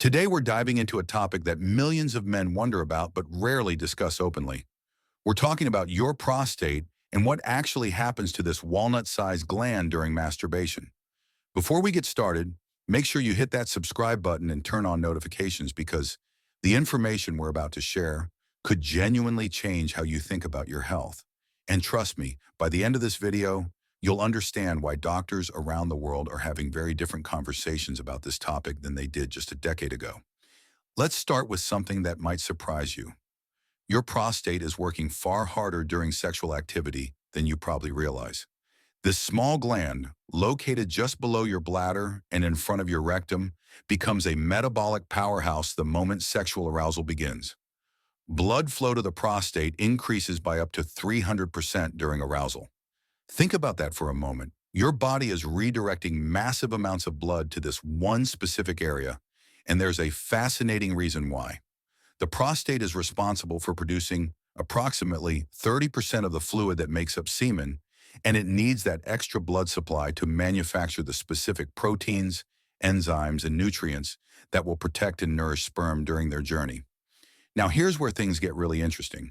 Today, we're diving into a topic that millions of men wonder about but rarely discuss openly. We're talking about your prostate and what actually happens to this walnut-sized gland during masturbation. Before we get started, make sure you hit that subscribe button and turn on notifications because the information we're about to share could genuinely change how you think about your health. And trust me, by the end of this video, you'll understand why doctors around the world are having very different conversations about this topic than they did just a decade ago. Let's start with something that might surprise you. Your prostate is working far harder during sexual activity than you probably realize. This small gland, located just below your bladder and in front of your rectum, becomes a metabolic powerhouse the moment sexual arousal begins. Blood flow to the prostate increases by up to 300% during arousal. Think about that for a moment. Your body is redirecting massive amounts of blood to this one specific area, and there's a fascinating reason why. The prostate is responsible for producing approximately 30% of the fluid that makes up semen, and it needs that extra blood supply to manufacture the specific proteins, enzymes, and nutrients that will protect and nourish sperm during their journey. Now, here's where things get really interesting.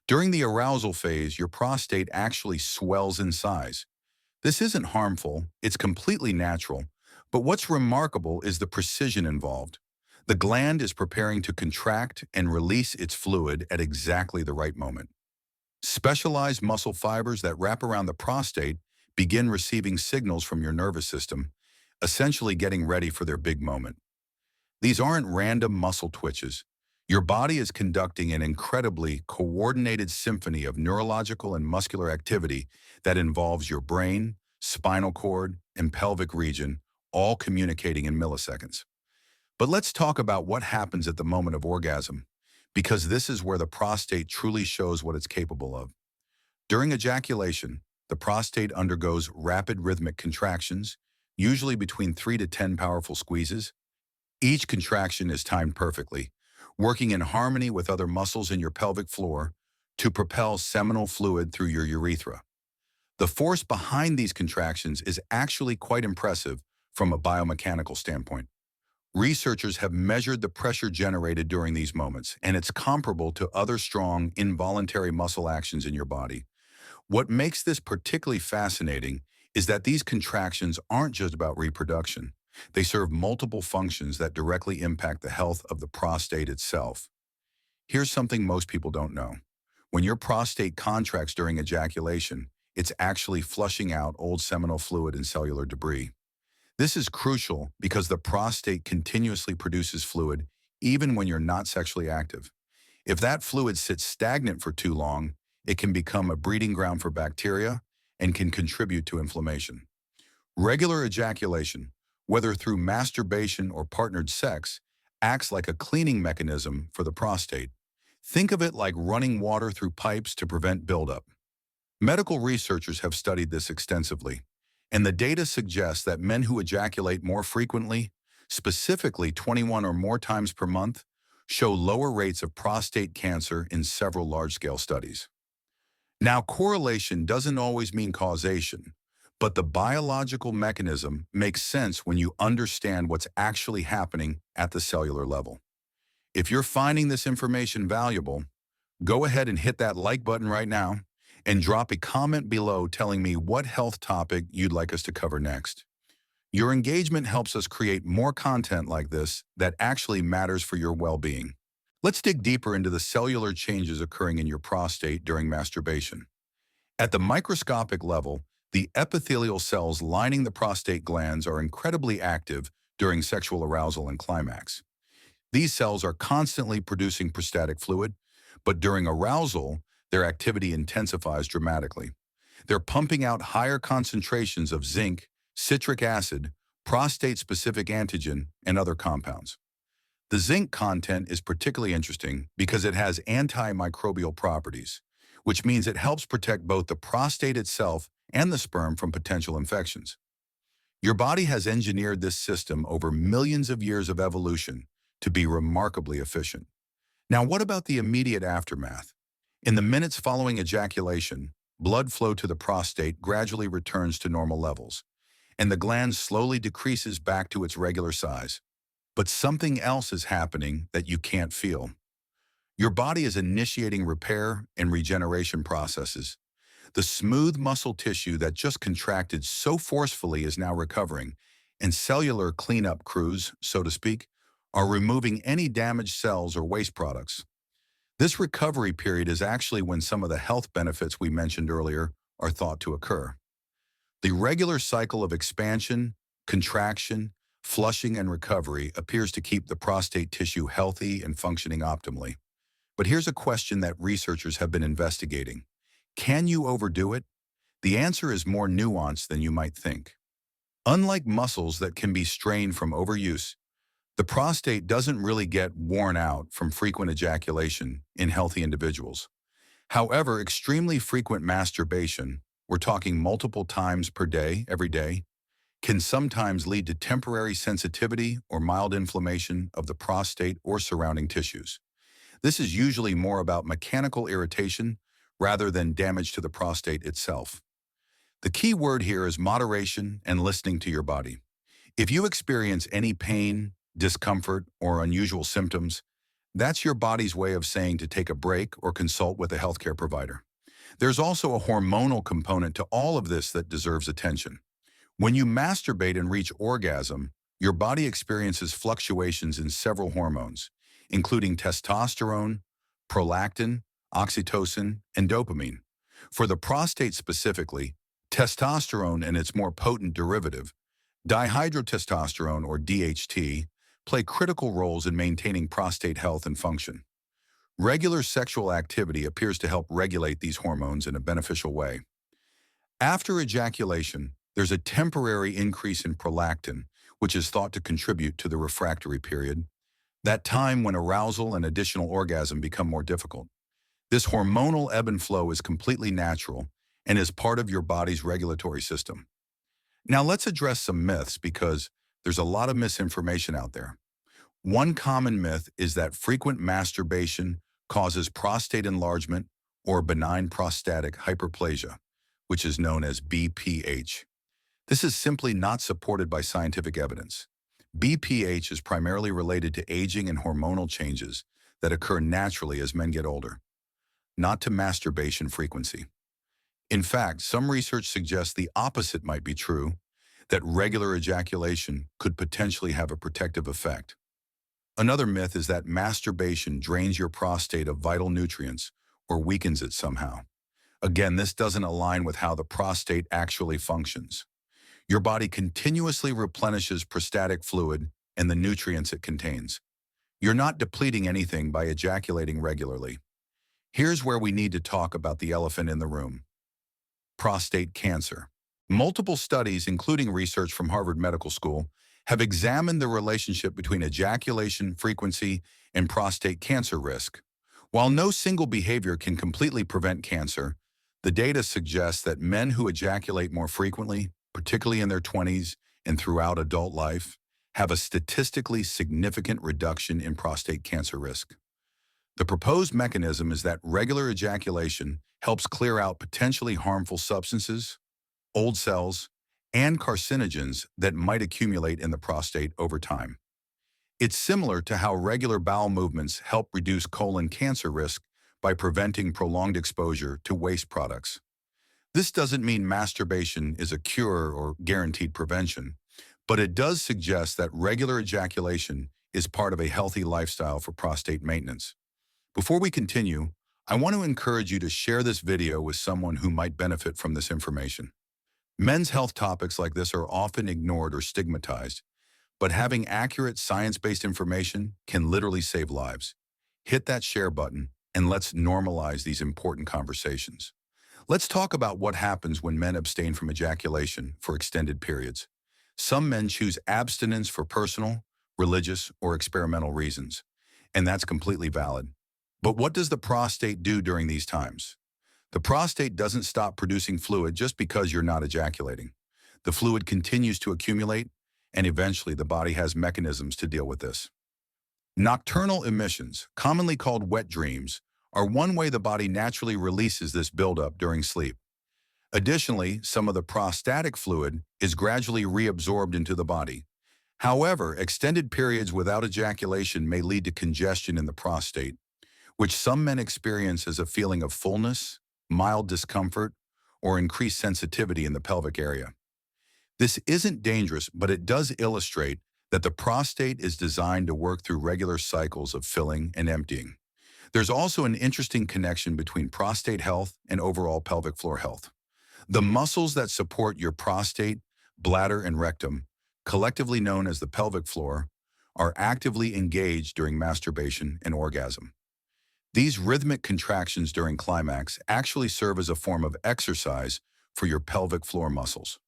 During the arousal phase, your prostate actually swells in size. This isn't harmful, it's completely natural, but what's remarkable is the precision involved. The gland is preparing to contract and release its fluid at exactly the right moment. Specialized muscle fibers that wrap around the prostate begin receiving signals from your nervous system, essentially getting ready for their big moment. These aren't random muscle twitches. Your body is conducting an incredibly coordinated symphony of neurological and muscular activity that involves your brain, spinal cord, and pelvic region, all communicating in milliseconds. But let's talk about what happens at the moment of orgasm, because this is where the prostate truly shows what it's capable of. During ejaculation, the prostate undergoes rapid rhythmic contractions, usually between 3 to 10 powerful squeezes. Each contraction is timed perfectly, working in harmony with other muscles in your pelvic floor to propel seminal fluid through your urethra. The force behind these contractions is actually quite impressive from a biomechanical standpoint. Researchers have measured the pressure generated during these moments, and it's comparable to other strong, involuntary muscle actions in your body. What makes this particularly fascinating is that these contractions aren't just about reproduction. They serve multiple functions that directly impact the health of the prostate itself. Here's something most people don't know. When your prostate contracts during ejaculation, it's actually flushing out old seminal fluid and cellular debris. This is crucial because the prostate continuously produces fluid even when you're not sexually active. If that fluid sits stagnant for too long, it can become a breeding ground for bacteria and can contribute to inflammation. Regular ejaculation, whether through masturbation or partnered sex, acts like a cleaning mechanism for the prostate. Think of it like running water through pipes to prevent buildup. Medical researchers have studied this extensively, and the data suggests that men who ejaculate more frequently, specifically 21 or more times per month, show lower rates of prostate cancer in several large-scale studies. Now, correlation doesn't always mean causation, but the biological mechanism makes sense when you understand what's actually happening at the cellular level. If you're finding this information valuable, go ahead and hit that like button right now and drop a comment below telling me what health topic you'd like us to cover next. Your engagement helps us create more content like this that actually matters for your well-being. Let's dig deeper into the cellular changes occurring in your prostate during masturbation. At the microscopic level, the epithelial cells lining the prostate glands are incredibly active during sexual arousal and climax. These cells are constantly producing prostatic fluid, but during arousal, their activity intensifies dramatically. They're pumping out higher concentrations of zinc, citric acid, prostate-specific antigen, and other compounds. The zinc content is particularly interesting because it has antimicrobial properties, which means it helps protect both the prostate itself and the sperm from potential infections. Your body has engineered this system over millions of years of evolution to be remarkably efficient. Now, what about the immediate aftermath? In the minutes following ejaculation, blood flow to the prostate gradually returns to normal levels, and the gland slowly decreases back to its regular size. But something else is happening that you can't feel. Your body is initiating repair and regeneration processes. The smooth muscle tissue that just contracted so forcefully is now recovering, and cellular cleanup crews, so to speak, are removing any damaged cells or waste products. This recovery period is actually when some of the health benefits we mentioned earlier are thought to occur. The regular cycle of expansion, contraction, flushing, and recovery appears to keep the prostate tissue healthy and functioning optimally. But here's a question that researchers have been investigating. Can you overdo it? The answer is more nuanced than you might think. Unlike muscles that can be strained from overuse, the prostate doesn't really get worn out from frequent ejaculation in healthy individuals. However, extremely frequent masturbation, we're talking multiple times per day, every day, can sometimes lead to temporary sensitivity or mild inflammation of the prostate or surrounding tissues. This is usually more about mechanical irritation rather than damage to the prostate itself. The key word here is moderation and listening to your body. If you experience any pain, discomfort, or unusual symptoms, that's your body's way of saying to take a break or consult with a healthcare provider. There's also a hormonal component to all of this that deserves attention. When you masturbate and reach orgasm, your body experiences fluctuations in several hormones, including testosterone, prolactin, oxytocin, and dopamine. For the prostate specifically, testosterone and its more potent derivative, dihydrotestosterone or DHT, play critical roles in maintaining prostate health and function. Regular sexual activity appears to help regulate these hormones in a beneficial way. After ejaculation, there's a temporary increase in prolactin, which is thought to contribute to the refractory period, that time when arousal and additional orgasm become more difficult. This hormonal ebb and flow is completely natural and is part of your body's regulatory system. Now let's address some myths because there's a lot of misinformation out there. One common myth is that frequent masturbation causes prostate enlargement or benign prostatic hyperplasia, which is known as BPH. This is simply not supported by scientific evidence. BPH is primarily related to aging and hormonal changes that occur naturally as men get older, not to masturbation frequency. In fact, some research suggests the opposite might be true, that regular ejaculation could potentially have a protective effect. Another myth is that masturbation drains your prostate of vital nutrients or weakens it somehow. Again, this doesn't align with how the prostate actually functions. Your body continuously replenishes prostatic fluid and the nutrients it contains. You're not depleting anything by ejaculating regularly. Here's where we need to talk about the elephant in the room: prostate cancer. Multiple studies, including research from Harvard Medical School, have examined the relationship between ejaculation frequency and prostate cancer risk. While no single behavior can completely prevent cancer, the data suggests that men who ejaculate more frequently, particularly in their 20s and throughout adult life, have a statistically significant reduction in prostate cancer risk. The proposed mechanism is that regular ejaculation helps clear out potentially harmful substances, old cells, and carcinogens that might accumulate in the prostate over time. It's similar to how regular bowel movements help reduce colon cancer risk by preventing prolonged exposure to waste products. This doesn't mean masturbation is a cure or guaranteed prevention, but it does suggest that regular ejaculation is part of a healthy lifestyle for prostate maintenance. Before we continue, I want to encourage you to share this video with someone who might benefit from this information. Men's health topics like this are often ignored or stigmatized, but having accurate science-based information can literally save lives. Hit that share button and let's normalize these important conversations. Let's talk about what happens when men abstain from ejaculation for extended periods. Some men choose abstinence for personal, religious, or experimental reasons, and that's completely valid. But what does the prostate do during these times? The prostate doesn't stop producing fluid just because you're not ejaculating. The fluid continues to accumulate, and eventually the body has mechanisms to deal with this. Nocturnal emissions, commonly called wet dreams, are one way the body naturally releases this buildup during sleep. Additionally, some of the prostatic fluid is gradually reabsorbed into the body, However, extended periods without ejaculation may lead to congestion in the prostate, which some men experience as a feeling of fullness, mild discomfort, or increased sensitivity in the pelvic area. This isn't dangerous, but it does illustrate that the prostate is designed to work through regular cycles of filling and emptying. There's also an interesting connection between prostate health and overall pelvic floor health. The muscles that support your prostate, bladder, and rectum, collectively known as the pelvic floor, are actively engaged during masturbation and orgasm. These rhythmic contractions during climax actually serve as a form of exercise for your pelvic floor muscles.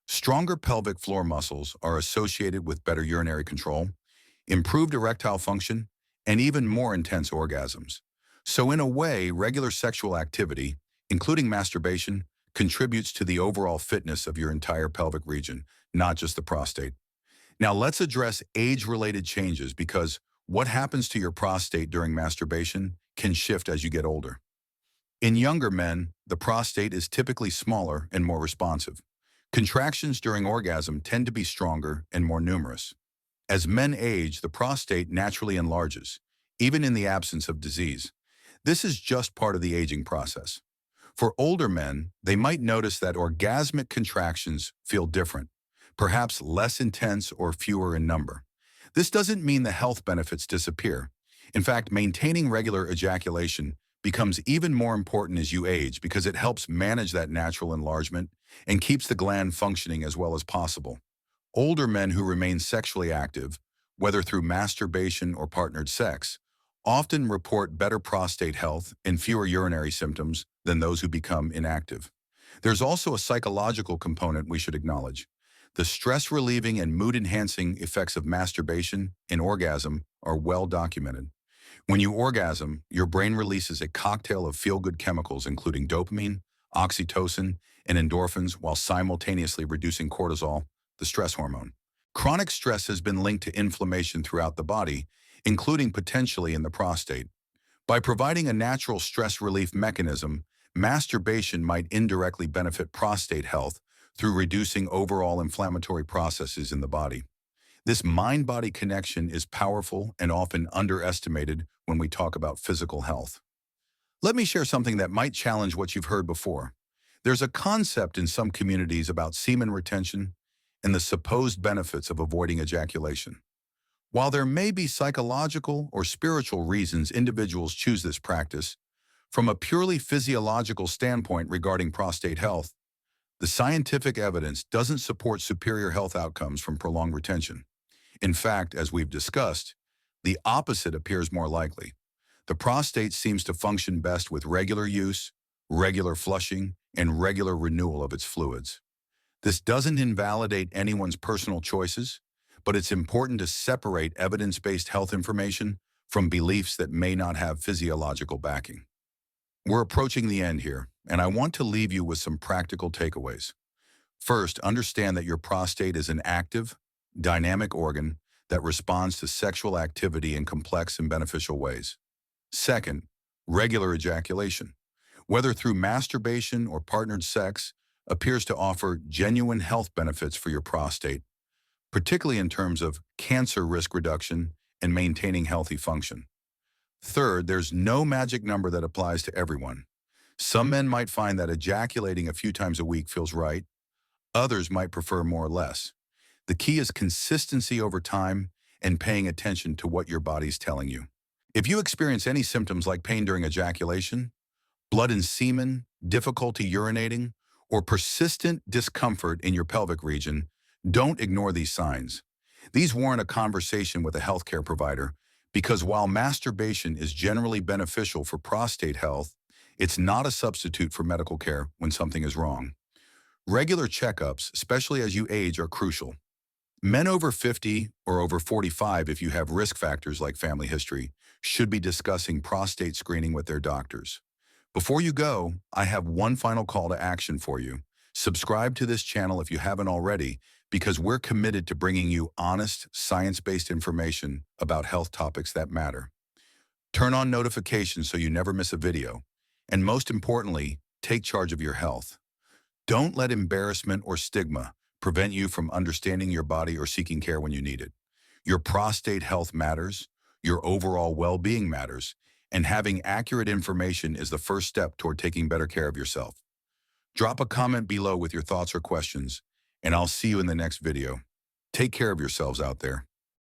Stronger pelvic floor muscles are associated with better urinary control, improved erectile function, and even more intense orgasms. So in a way, regular sexual activity, including masturbation, contributes to the overall fitness of your entire pelvic region, not just the prostate. Now let's address age-related changes because what happens to your prostate during masturbation can shift as you get older. In younger men, the prostate is typically smaller and more responsive. Contractions during orgasm tend to be stronger and more numerous. As men age, the prostate naturally enlarges, even in the absence of disease. This is just part of the aging process. For older men, they might notice that orgasmic contractions feel different, perhaps less intense or fewer in number. This doesn't mean the health benefits disappear. In fact, maintaining regular ejaculation becomes even more important as you age because it helps manage that natural enlargement and keeps the gland functioning as well as possible. Older men who remain sexually active, whether through masturbation or partnered sex, often report better prostate health and fewer urinary symptoms than those who become inactive. There's also a psychological component we should acknowledge. The stress-relieving and mood-enhancing effects of masturbation and orgasm are well documented. When you orgasm, your brain releases a cocktail of feel-good chemicals including dopamine, oxytocin, and endorphins while simultaneously reducing cortisol, the stress hormone. Chronic stress has been linked to inflammation throughout the body, including potentially in the prostate. By providing a natural stress relief mechanism, masturbation might indirectly benefit prostate health through reducing overall inflammatory processes in the body. This mind-body connection is powerful and often underestimated when we talk about physical health. Let me share something that might challenge what you've heard before. There's a concept in some communities about semen retention and the supposed benefits of avoiding ejaculation. While there may be psychological or spiritual reasons individuals choose this practice, from a purely physiological standpoint regarding prostate health, the scientific evidence doesn't support superior health outcomes from prolonged retention. In fact, as we've discussed, the opposite appears more likely. The prostate seems to function best with regular use, regular flushing, and regular renewal of its fluids. This doesn't invalidate anyone's personal choices, but it's important to separate evidence-based health information from beliefs that may not have physiological backing. We're approaching the end here, and I want to leave you with some practical takeaways. First, understand that your prostate is an active, dynamic organ that responds to sexual activity in complex and beneficial ways. Second, regular ejaculation, whether through masturbation or partnered sex, appears to offer genuine health benefits for your prostate, particularly in terms of cancer risk reduction and maintaining healthy function. Third, there's no magic number that applies to everyone. Some men might find that ejaculating a few times a week feels right. Others might prefer more or less. The key is consistency over time and paying attention to what your body's telling you. If you experience any symptoms like pain during ejaculation, blood in semen, difficulty urinating, or persistent discomfort in your pelvic region, don't ignore these signs. These warrant a conversation with a healthcare provider because while masturbation is generally beneficial for prostate health, it's not a substitute for medical care when something is wrong. Regular checkups, especially as you age, are crucial. Men over 50 or over 45, if you have risk factors like family history, should be discussing prostate screening with their doctors. Before you go, I have one final call to action for you. Subscribe to this channel if you haven't already, because we're committed to bringing you honest, science-based information about health topics that matter. Turn on notifications so you never miss a video. And most importantly, take charge of your health. Don't let embarrassment or stigma prevent you from understanding your body or seeking care when you need it. Your prostate health matters, your overall well-being matters, and having accurate information is the first step toward taking better care of yourself. Drop a comment below with your thoughts or questions, and I'll see you in the next video. Take care of yourselves out there.